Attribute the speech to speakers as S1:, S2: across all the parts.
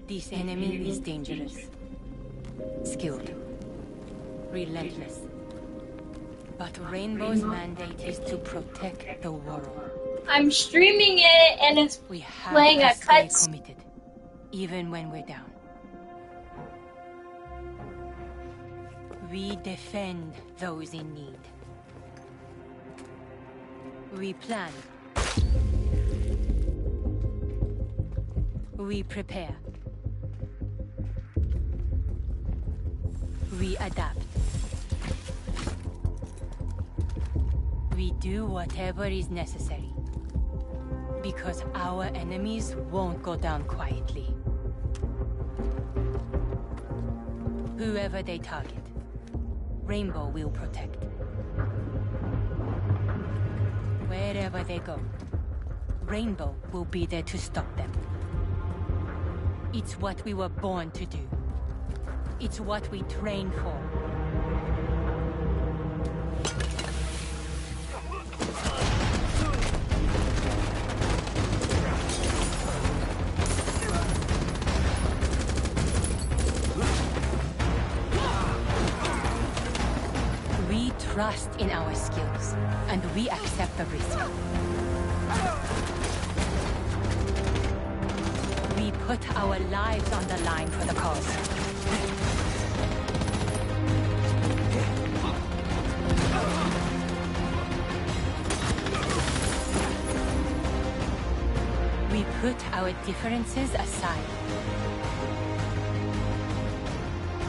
S1: This enemy is dangerous, skilled, relentless. But Rainbow's mandate is to protect the world.
S2: I'm streaming it and it's
S1: We have
S2: playing
S1: to
S2: a
S1: stay
S2: cut.
S1: committed, even when we're down. We defend those in need. We plan. We prepare. We adapt. We do whatever is necessary. Because our enemies won't go down quietly. Whoever they target, Rainbow will protect. Wherever they go, Rainbow will be there to stop them. It's what we were born to do. It's what we trained for. We trust in our skills, and we accept the risk. We put our lives on the line for the cause. We put our differences aside.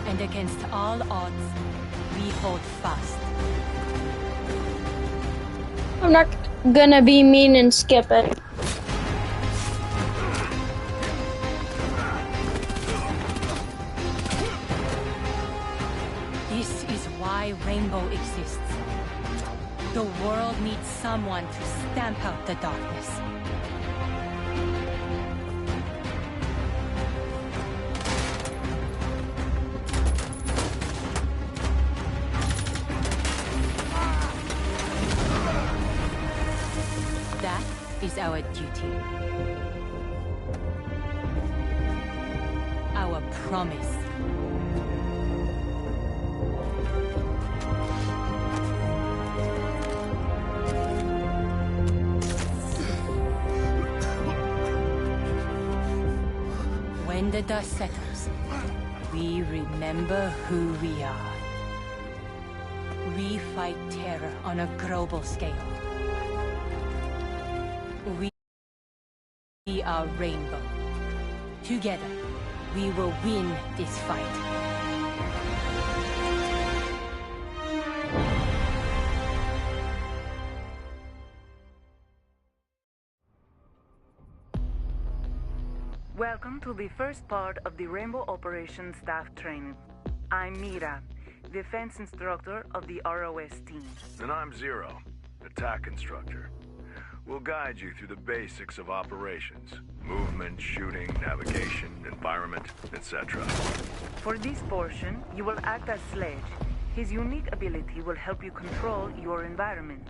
S1: And against all odds, we hold fast.
S2: I'm not gonna be mean and skip it.
S1: This is why Rainbow exists. The world needs someone to stamp out the darkness. That is our duty. Our promise. When the dust settles, we remember who we are. We fight terror on a global scale. We are Rainbow. Together, we will win this fight.
S3: Welcome to the first part of the Rainbow Operations Staff Training. I'm Mira, Defense Instructor of the ROS team.
S4: And I'm Zero, Attack Instructor. We'll guide you through the basics of operations. Movement, shooting, navigation, environment, etc.
S3: For this portion, you will act as Sledge. His unique ability will help you control your environment.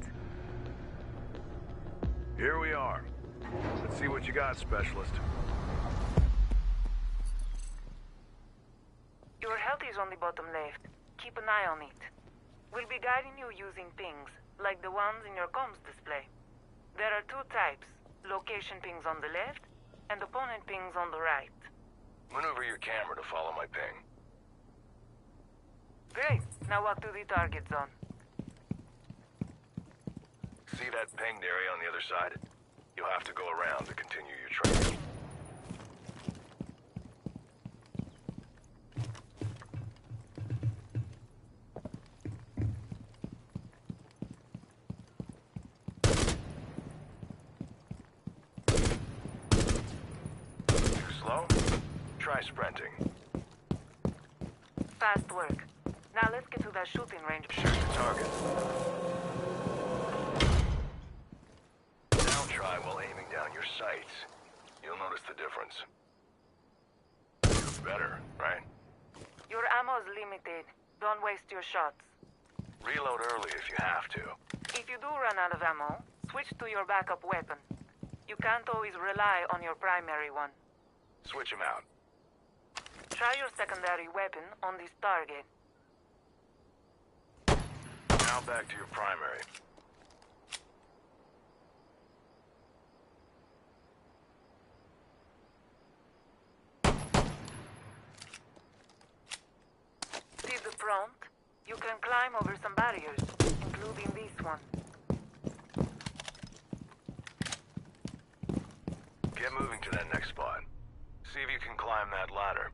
S4: Here we are. Let's see what you got, Specialist.
S3: Your health is on the bottom left. Keep an eye on it. We'll be guiding you using pings, like the ones in your comms display. There are two types, location pings on the left, and opponent pings on the right.
S4: Maneuver your camera to follow my ping.
S3: Great, now walk to the target zone.
S4: See that pinged area on the other side? You'll have to go around to continue your training. Try sprinting.
S3: Fast work. Now let's get to that shooting range.
S4: Shoot the target. Now try while aiming down your sights. You'll notice the difference. Better, right?
S3: Your ammo's limited. Don't waste your shots.
S4: Reload early if you have to.
S3: If you do run out of ammo, switch to your backup weapon. You can't always rely on your primary one.
S4: Switch them out.
S3: Try your secondary weapon on this target.
S4: Now back to your primary.
S3: See the front? You can climb over some barriers, including this one.
S4: Get moving to that next spot. See if you can climb that ladder.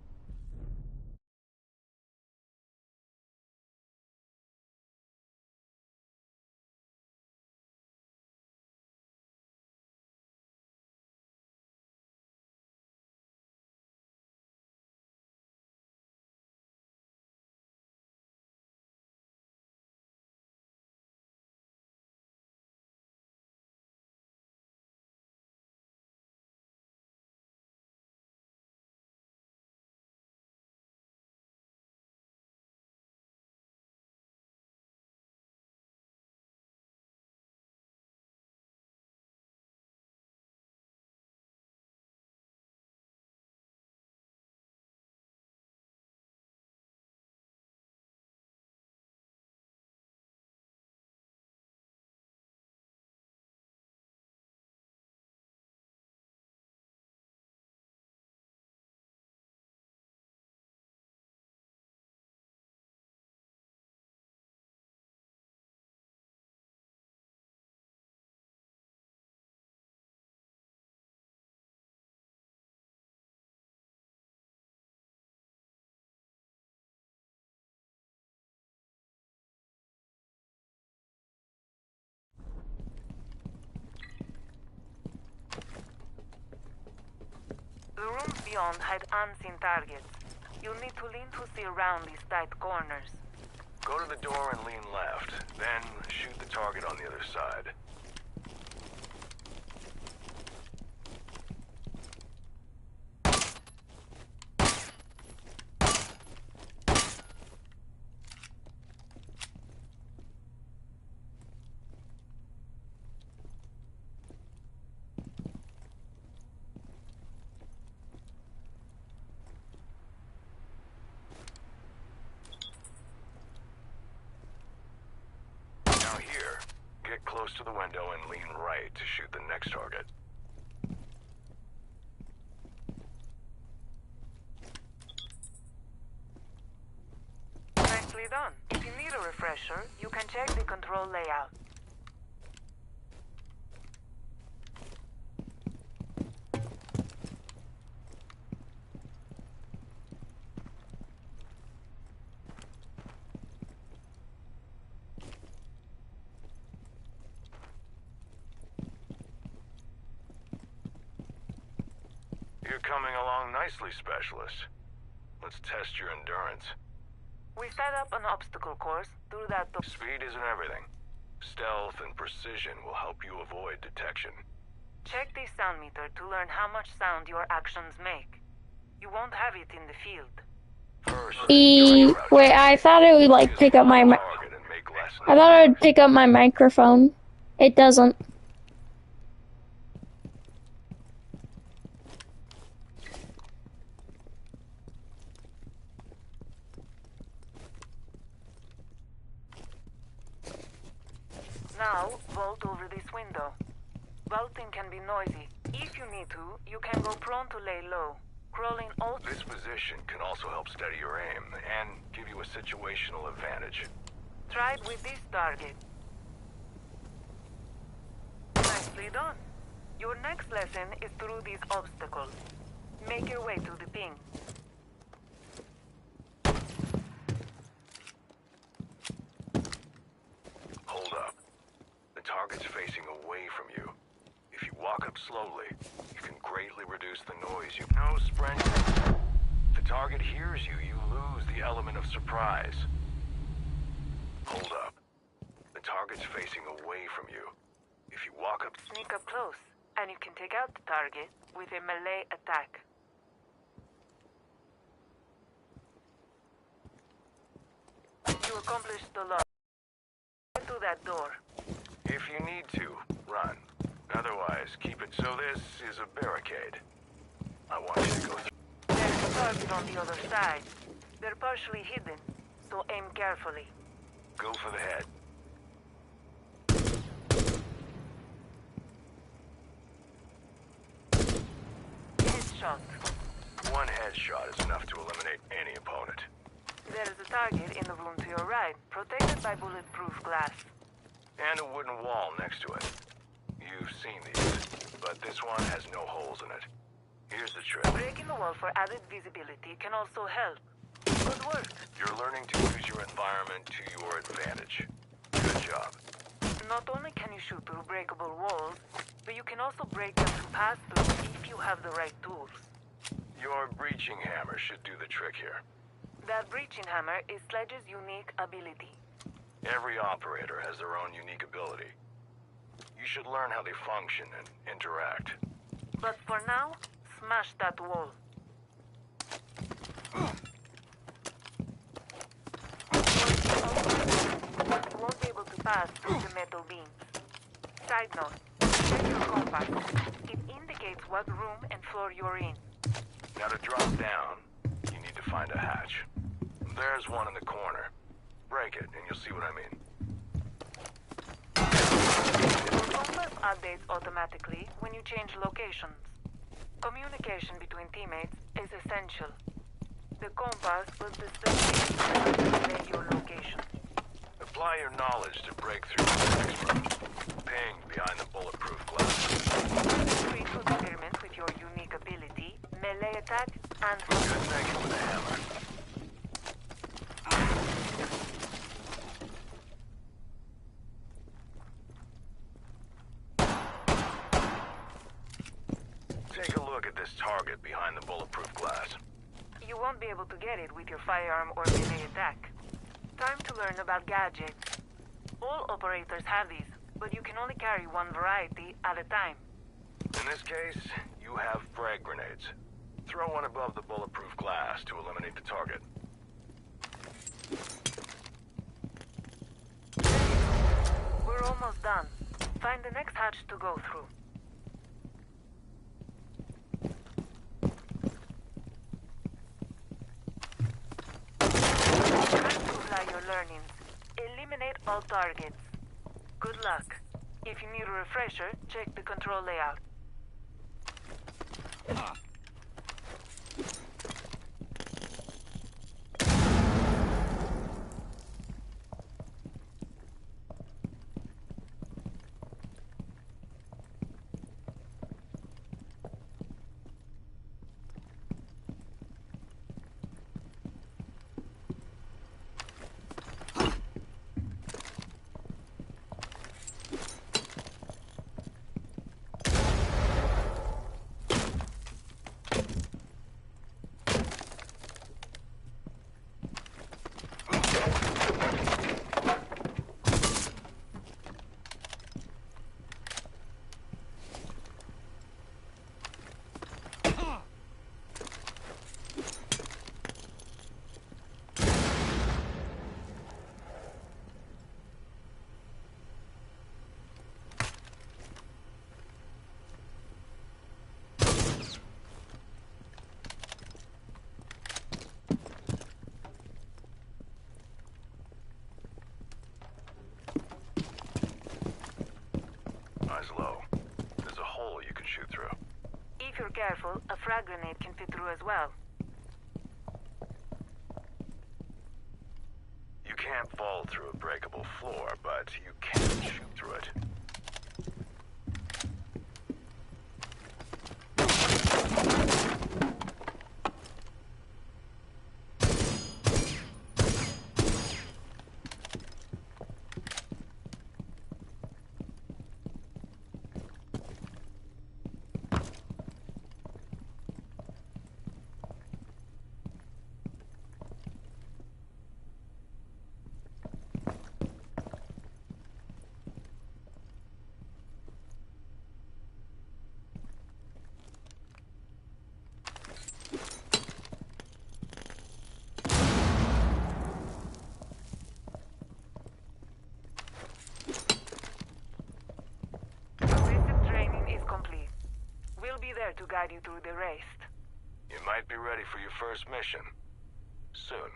S3: The rooms beyond had unseen targets. You'll need to lean to see around these tight corners.
S4: Go to the door and lean left. Then shoot the target on the other side. Now here, get close to the window and lean right to shoot the next target.
S3: Nicely done. If you need a refresher, you can check the control layout.
S4: You're coming along nicely, Specialist. Let's test your endurance.
S3: We set up an obstacle course through that door.
S4: Speed isn't everything. Stealth and precision will help you avoid detection.
S3: Check the sound meter to learn how much sound your actions make. You won't have it in the field.
S4: First,
S2: Wait, I thought it would like pick up my.
S4: target and make less
S2: I thought it would pick up my microphone. It doesn't.
S3: Now, vault over this window. Vaulting can be noisy. If you need to, you can go prone to lay low. Crawling all...
S4: This position can also help steady your aim and give you a situational advantage.
S3: Try it with this target. Nicely done. Your next lesson is through these obstacles. Make your way to the ping.
S4: Hold up. The target's facing away from you. If you walk up slowly, you can greatly reduce the noise. No sprinting. If the target hears you, you lose the element of surprise. Hold up. The target's facing away from you. If you walk up...
S3: Sneak up close, and you can take out the target with a melee attack. You accomplished the lot. Get to that door.
S4: If you need to, run. Otherwise, keep it so this is a barricade. I want you to go through.
S3: There's a target on the other side. They're partially hidden, so aim carefully.
S4: Go for the head.
S3: Headshot.
S4: One headshot is enough to eliminate any opponent.
S3: There is a target in the room to your right, protected by bulletproof glass.
S4: And a wooden wall next to it. You've seen these, but this one has no holes in it. Here's the trick.
S3: Breaking the wall for added visibility can also help. Good work.
S4: You're learning to use your environment to your advantage. Good job.
S3: Not only can you shoot through breakable walls, but you can also break them to pass through if you have the right tools.
S4: Your breaching hammer should do the trick here.
S3: That breaching hammer is Sledge's unique ability.
S4: Every operator has their own unique ability. You should learn how they function and interact.
S3: But for now, smash that wall. You won't be able to pass through the metal beams. Side note, check your compass. It indicates what room and floor you're in.
S4: Now to drop down, you need to find a hatch. There's one in the corner. Break it, and you'll see what I mean.
S3: The compass updates automatically when you change locations. Communication between teammates is essential. The compass will display your location.
S4: Apply your knowledge to break through the next room. Ping behind the bulletproof glass.
S3: Treat to experiment with your unique ability, melee attack, and...
S4: Good thing with a hammer. Take a look at this target behind the bulletproof glass.
S3: You won't be able to get it with your firearm or melee attack. Time to learn about gadgets. All operators have these, but you can only carry one variety at a time.
S4: In this case, you have frag grenades. Throw one above the bulletproof glass to eliminate the target.
S3: We're almost done. Find the next hatch to go through. Time to apply your learnings. Eliminate all targets. Good luck. If you need a refresher, check the control layout.
S4: Low. There's a hole you can shoot through.
S3: If you're careful, a frag grenade can fit through as well.
S4: You can't fall through a breakable floor, but you can shoot through it.
S3: To guide you through the rest.
S4: You You might be ready for your first mission. Soon.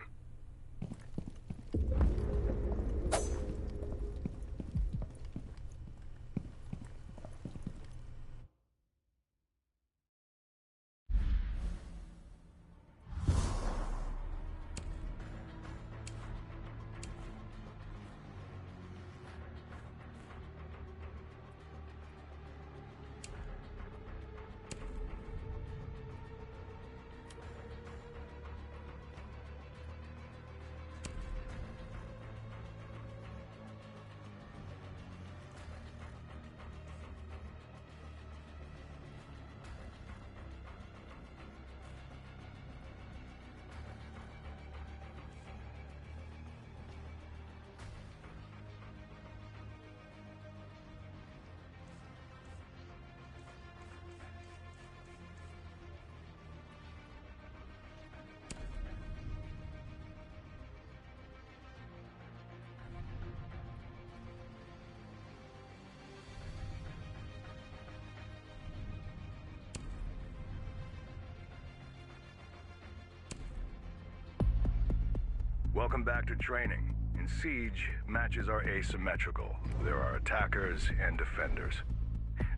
S4: Welcome back to training. In Siege, matches are asymmetrical. There are attackers and defenders.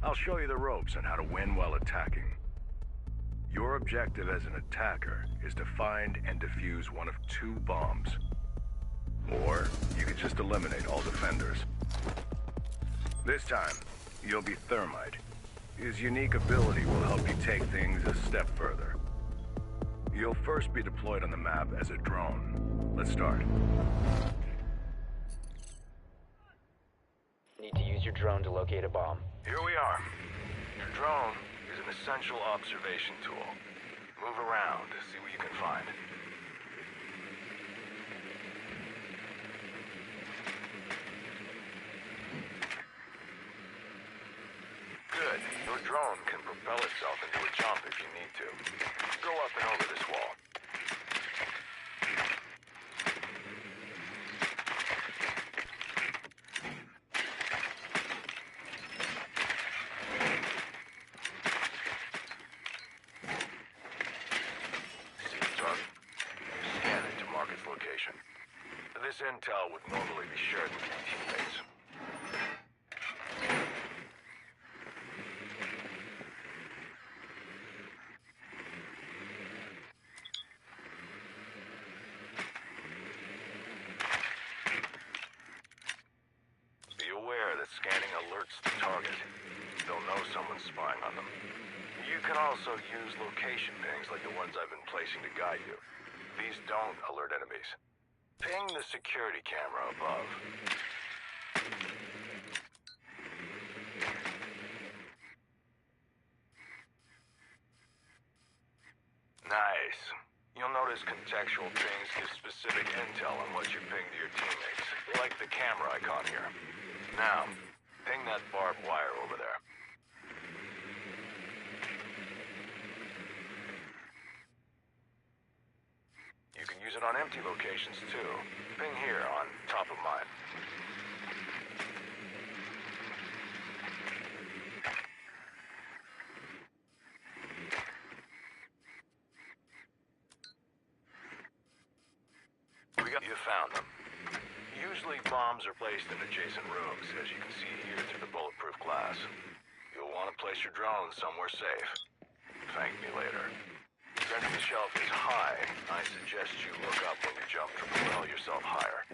S4: I'll show you the ropes on how to win while attacking. Your objective as an attacker is to find and defuse one of 2 bombs. Or, you could just eliminate all defenders. This time, you'll be Thermite. His unique ability will help you take things a step further. You'll first be deployed on the map as a drone. Let's start.
S5: Need to use your drone to locate a bomb.
S4: Here we are. Your drone is an essential observation tool. Move around to see what you can find. Good. Your drone can propel itself into a jump if you need to. Go up and over this wall. See the target? Scan it to mark its location. This intel would normally be shared with your teammates. Scanning alerts the target. They'll know someone's spying on them. You can also use location pings like the ones I've been placing to guide you. These don't alert enemies. Ping the security camera above. Nice. You'll notice contextual pings give specific intel on what you ping to your teammates, like the camera icon here. Now, ping that barbed wire over there. You can use it on empty locations too. Ping here on top of mine. You found them. Usually bombs are placed in adjacent rooms, as you can see here through the bulletproof glass. You'll want to place your drone somewhere safe. Thank me later. Since the shelf is high, I suggest you look up when you jump to propel yourself higher.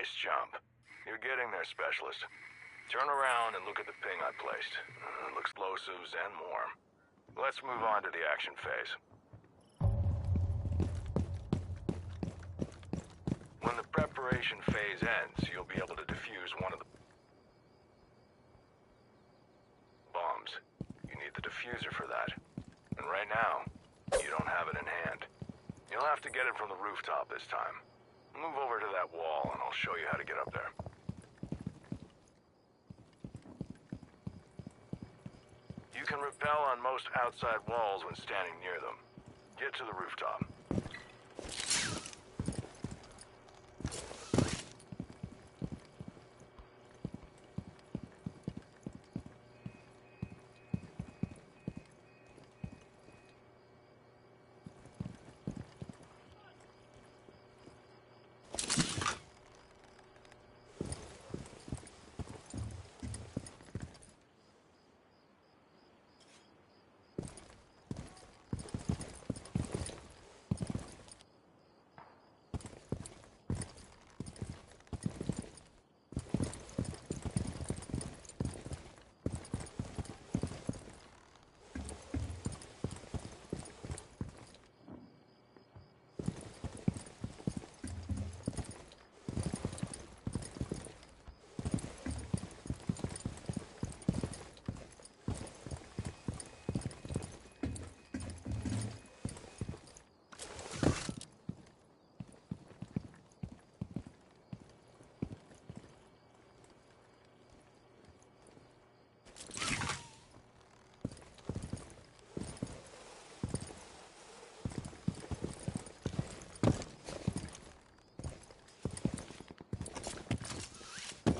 S4: Nice jump. You're getting there, Specialist. Turn around and look at the ping I placed. Explosives and more. Let's move on to the action phase. When the preparation phase ends, you'll be able to defuse one of the bombs. You need the diffuser for that. And right now, you don't have it in hand. You'll have to get it from the rooftop this time. Move over to that wall and I'll show you how to get up there. You can rappel on most outside walls when standing near them. Get to the rooftop.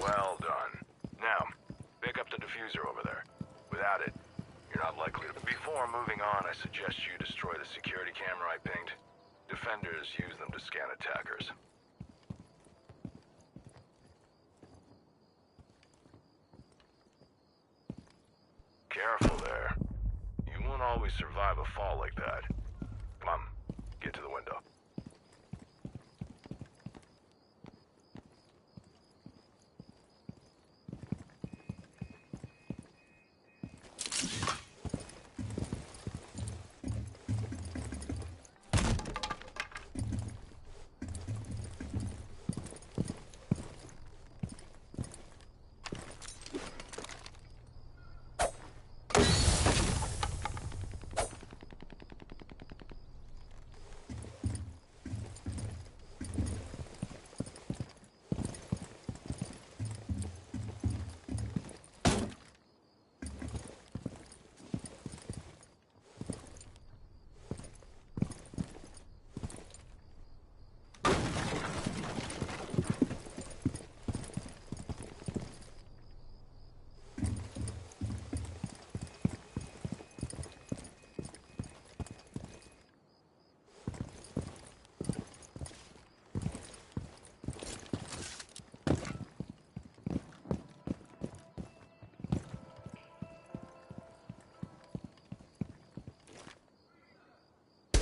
S4: Well done. Now, pick up the diffuser over there. Without it, you're not likely to... Before moving on, I suggest you destroy the security camera I pinged. Defenders use them to scan attackers. Careful there. You won't always survive a fall like that. Come on, get to the window.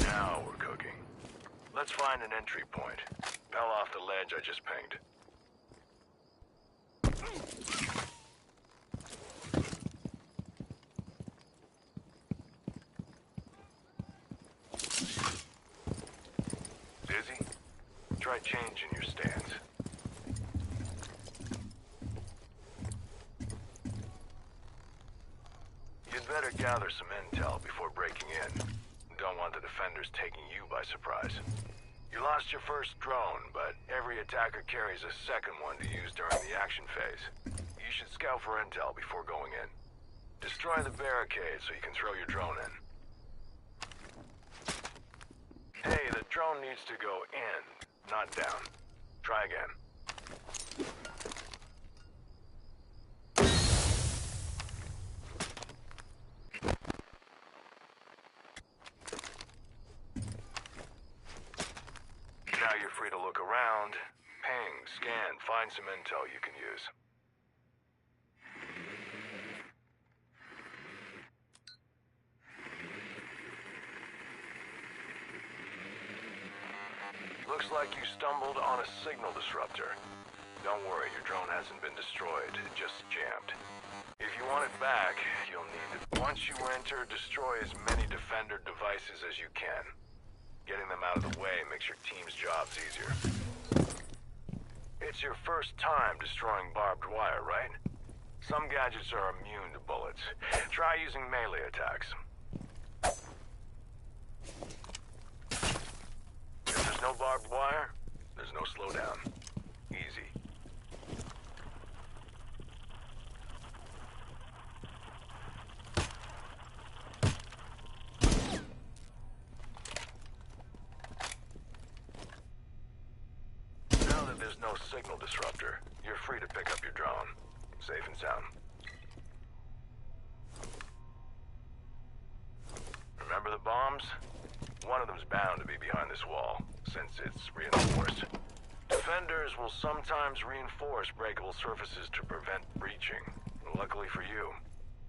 S4: Now we're cooking. Let's find an entry point. Pell off the ledge I just pinged. Dizzy? Try changing your stance. You'd better gather some intel before breaking in. Don't want the defenders taking you by surprise. You lost your first drone, but every attacker carries a second one to use during the action phase. You should scout for intel before going in. Destroy the barricade so you can throw your drone in. Hey, the drone needs to go in, not down. Try again. Now you're free to look around, ping, scan, find some intel you can use. Looks like you stumbled on a signal disruptor. Don't worry, your drone hasn't been destroyed, just jammed. If you want it back, you'll need it. Once you enter, destroy as many Defender devices as you can. Getting them out of the way makes your team's jobs easier. It's your first time destroying barbed wire, right? Some gadgets are immune to bullets. Try using melee attacks. If there's no barbed wire, there's no slowdown. Easy. Now that there's no signal disruptor, you're free to pick up your drone. Safe and sound. Remember the bombs? One of them's bound to be behind this wall, since it's reinforced. Defenders will sometimes reinforce breakable surfaces to prevent breaching. Luckily for you,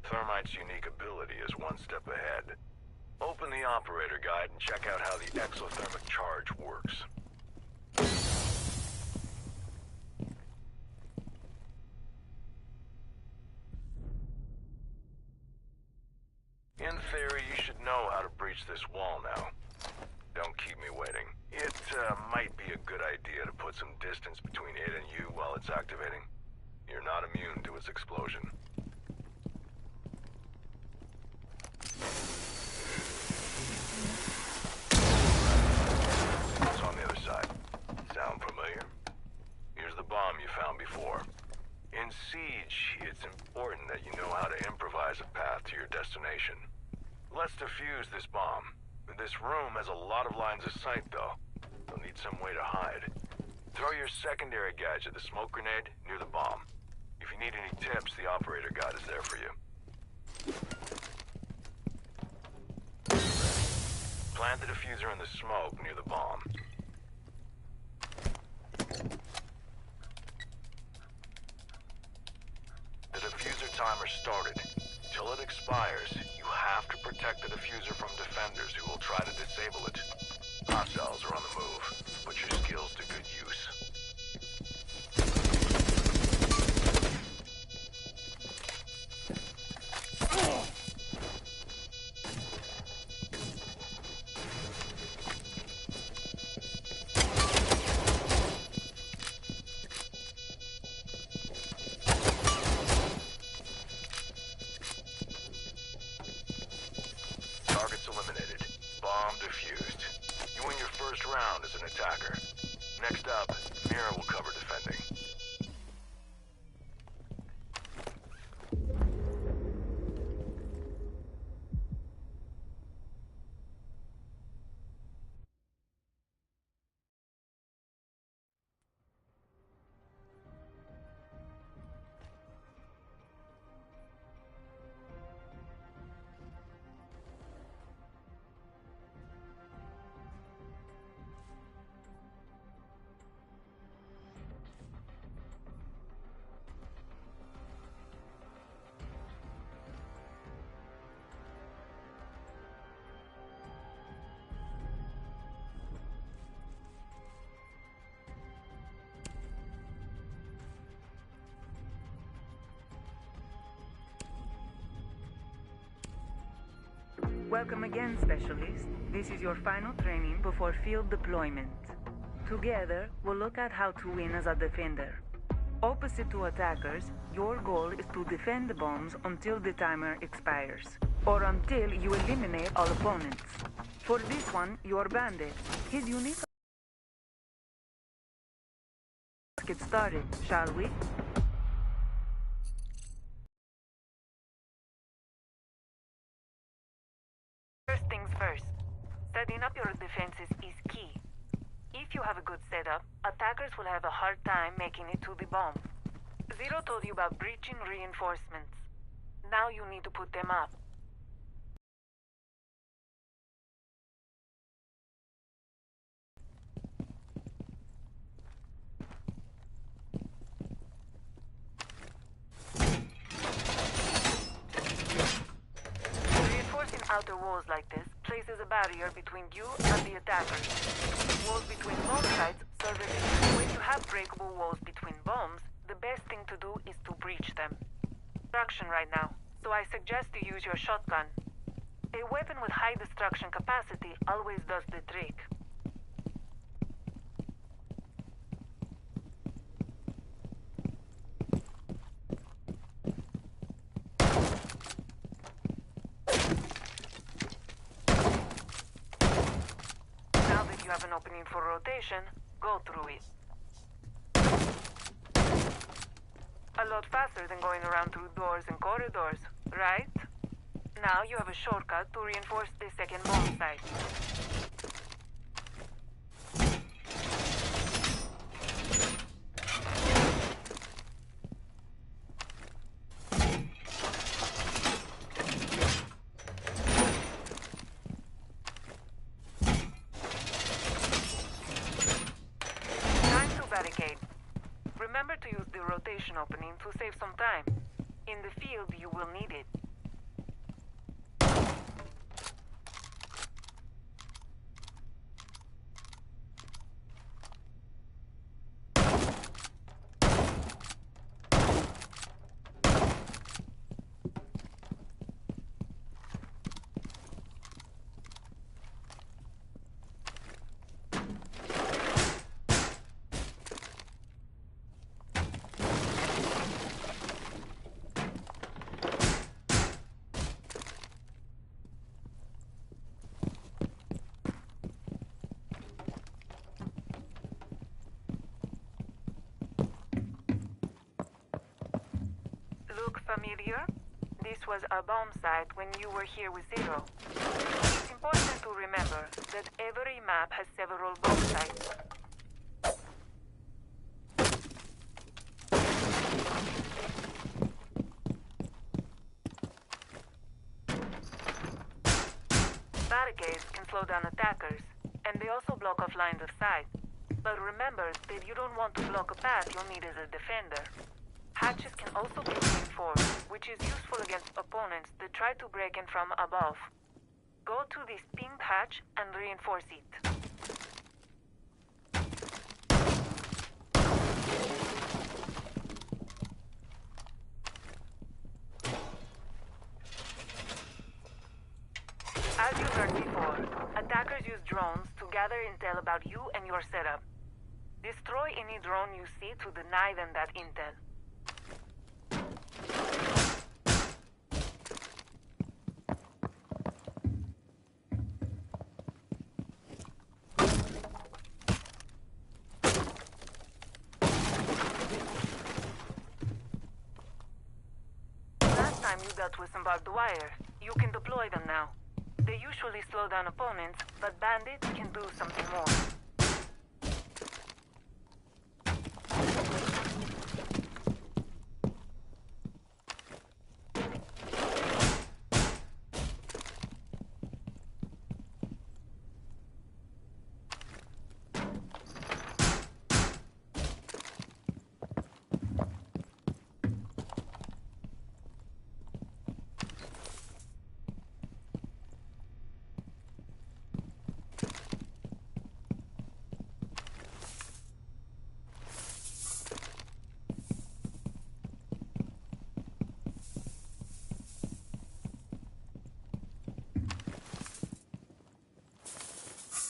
S4: Thermite's unique ability is one step ahead. Open the operator guide and check out how the exothermic charge works. In theory, you should know how to breach this wall now. Don't keep me waiting. It might be a good idea to put some distance between it and you while it's activating. You're not immune to its explosion. What's on the other side? Sound familiar? Here's the bomb you found before. In Siege, it's important that you know how to improvise a path to your destination. Let's defuse this bomb. This room has a lot of lines of sight, though. You'll need some way to hide. Throw your secondary gadget, the smoke grenade, near the bomb. If you need any tips, the operator guide is there for you. Plant the diffuser in the smoke near the bomb. The diffuser timer started. Till it expires, you have to protect the diffuser from defenders who will try to disable it. Hostiles are on the move. Put your skills to good use. Targets eliminated. Bomb defused. You win your first round as an attacker. Next up, Mira will cover defending.
S3: Welcome again, Specialist. This is your final training before field deployment. Together, we'll look at how to win as a defender. Opposite to attackers, your goal is to defend the bombs until the timer expires, or until you eliminate all opponents. For this one, you're Bandit. His unique... Let's get started, shall we? First things first. Setting up your defenses is key. If you have a good setup, attackers will have a hard time making it to the bomb. Zero told you about breaching reinforcements. Now you need to put them up. Reinforcing outer walls like this places a barrier between you and the attackers. Walls between both sides serve as a you have breakable walls between bombs, the best thing to do is to breach them. Destruction right now, so I suggest you use your shotgun. A weapon with high destruction capacity always does the trick. Now that you have an opening for rotation, go through it. A lot faster than going around through doors and corridors, right? Now you have a shortcut to reinforce the second bomb site. Time to barricade. Remember to use the rotation opening to save some time. In the field, you will need it. Look familiar? This was a bomb site when you were here with Zero. It's important to remember that every map has several bomb sites. Barricades can slow down attackers, and they also block off lines of sight. But remember that you don't want to block a path you'll need as a defender. Hatches can also be reinforced, which is useful against opponents that try to break in from above. Go to this pinged hatch and reinforce it. As you learned before, attackers use drones to gather intel about you and your setup. Destroy any drone you see to deny them that intel. Last time you dealt with some barbed wire. You can deploy them now. They usually slow down opponents, but bandits can do something more.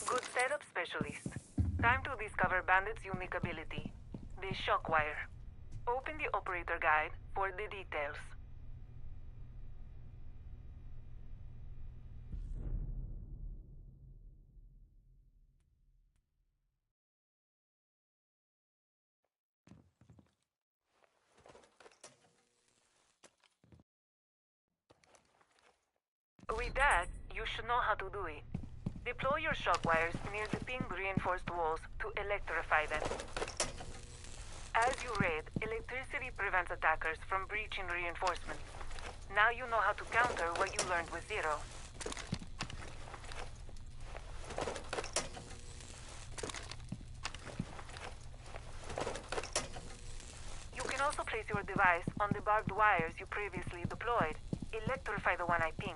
S3: Good setup, specialist. Time to discover Bandit's unique ability, the shock wire. Open the operator guide for the details. With that, you should know how to do it. Deploy your shock wires near the pinged reinforced walls to electrify them. As you read, electricity prevents attackers from breaching reinforcements. Now you know how to counter what you learned with Zero. You can also place your device on the barbed wires you previously deployed. Electrify the one I pinged.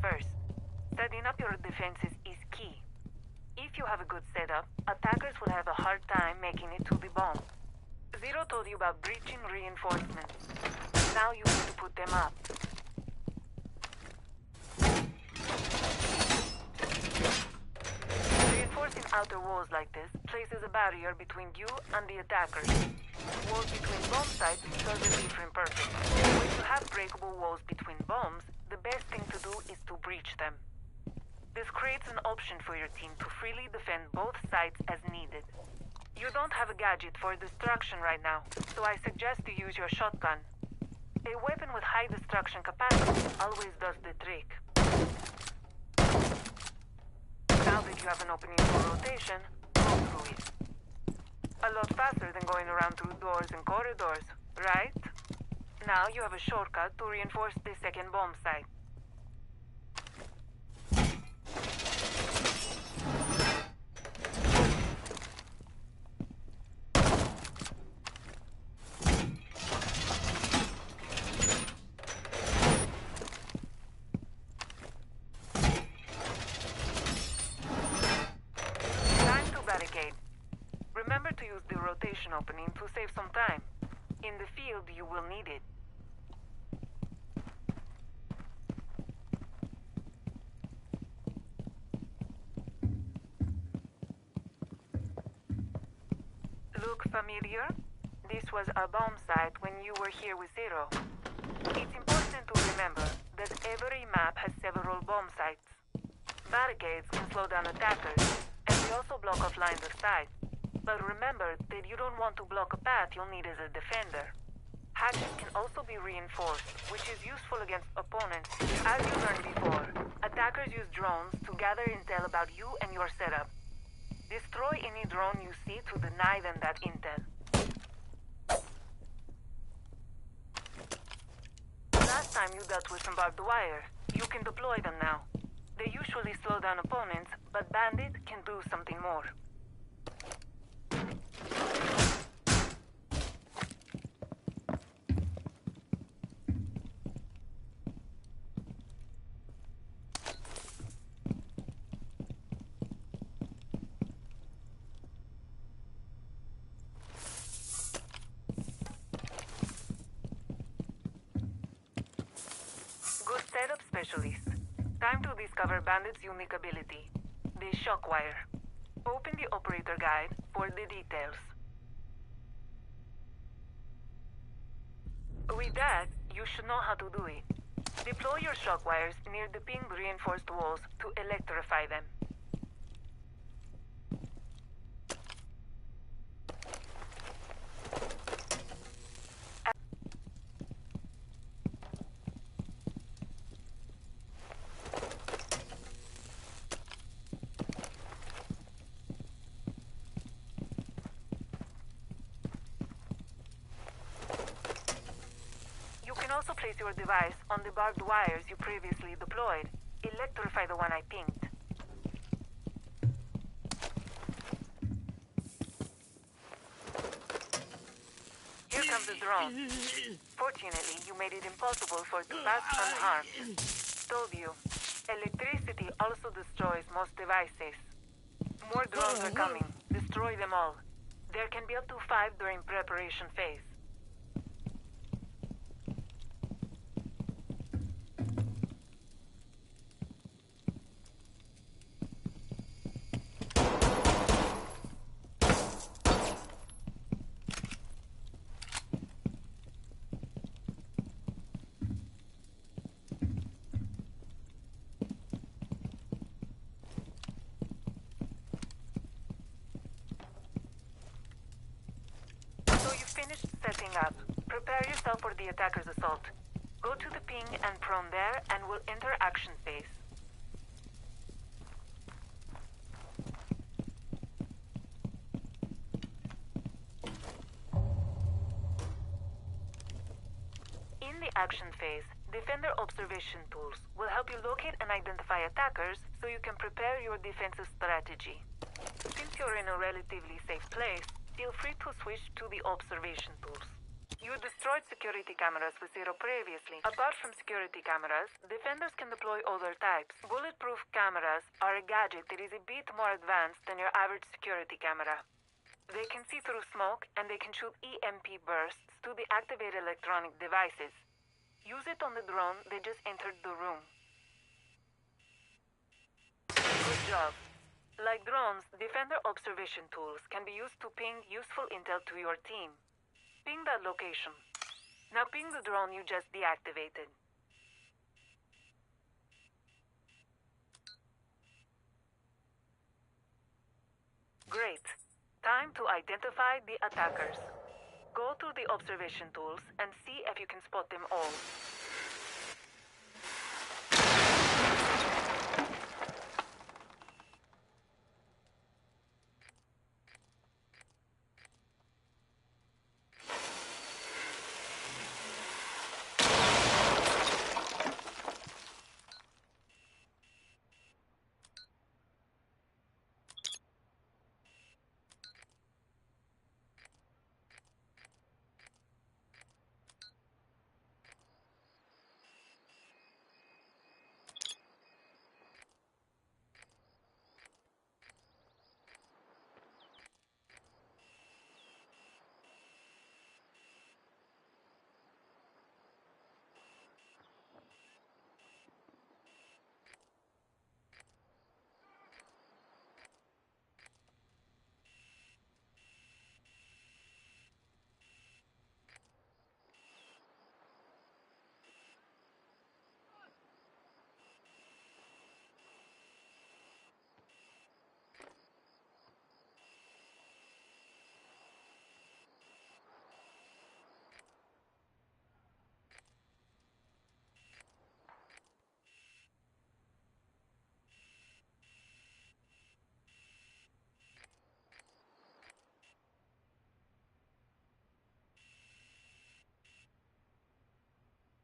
S3: first. Setting up your defenses is key. If you have a good setup, attackers will have a hard time making it to the bomb. Zero told you about breaching reinforcements. Now you need to put them up. Reinforcing outer walls like this places a barrier between you and the attackers. Walls between bomb sites serve a different purpose. When you have breakable walls between bombs, the best thing to do is to breach them. This creates an option for your team to freely defend both sides as needed. You don't have a gadget for destruction right now, so I suggest you use your shotgun. A weapon with high destruction capacity always does the trick. Now that you have an opening for rotation, go through it. A lot faster than going around through doors and corridors, right? Now you have a shortcut to reinforce the second bomb site. Remember to use the rotation opening to save some time. In the field, you will need it. Look familiar? This was a bomb site when you were here with Zero. It's important to remember that every map has several bomb sites. Barricades can slow down attackers, and they also block off lines of sight. But remember that you don't want to block a path you'll need as a defender. Hatches can also be reinforced, which is useful against opponents. As you learned before, attackers use drones to gather intel about you and your setup. Destroy any drone you see to deny them that intel. Last time you dealt with some barbed wire. You can deploy them now. They usually slow down opponents, but Bandit can do something more. Good setup, specialist. Time to discover Bandit's unique ability, the Shockwire. Open the operator guide for the details. With that, you should know how to do it. Deploy your shock wires near the pinged reinforced walls to electrify them. Also place your device on the barbed wires you previously deployed. Electrify the one I pinged. Here comes the drone. Fortunately, you made it impossible for it to pass unharmed. Told you. Electricity also destroys most devices. More drones are coming. Destroy them all. There can be up to 5 during preparation phase. Finished setting up. Prepare yourself for the attacker's assault. Go to the ping and prone there, and we'll enter action phase. In the action phase, Defender observation tools will help you locate and identify attackers so you can prepare your defensive strategy. Since you're in a relatively safe place, feel free to switch to the observation tools. You destroyed security cameras with Zero previously. Apart from security cameras, defenders can deploy other types. Bulletproof cameras are a gadget that is a bit more advanced than your average security camera. They can see through smoke, and they can shoot EMP bursts to deactivate electronic devices. Use it on the drone that just entered the room. Good job. Like drones, Defender observation tools can be used to ping useful intel to your team. Ping that location. Now ping the drone you just deactivated. Great. Time to identify the attackers. Go to the observation tools and see if you can spot them all.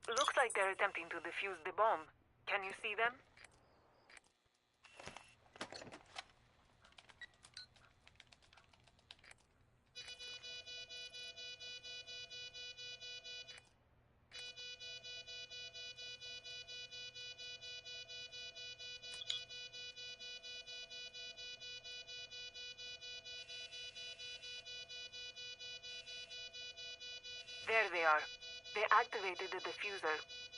S3: Looks like they're attempting to defuse the bomb. Can you see them? There they are. They activated the diffuser.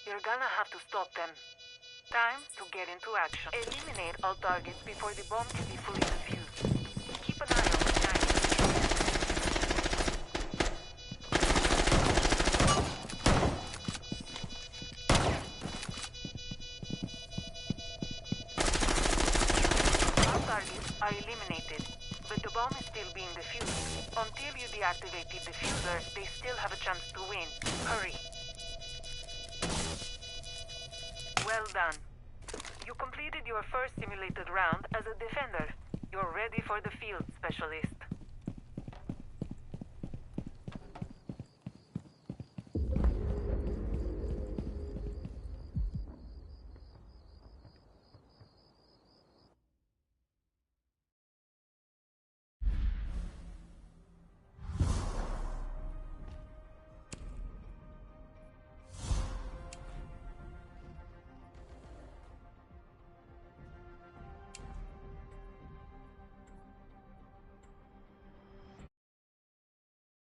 S3: You're gonna have to stop them. Time to get into action. Eliminate all targets before the bomb can be fully defused. Keep an eye on the time. All targets are eliminated, but the bomb is still being defused. Until you deactivate the diffuser, they still have a chance to win. Hurry. Well done. You completed your first simulated round as a defender. You're ready for the field, Specialist.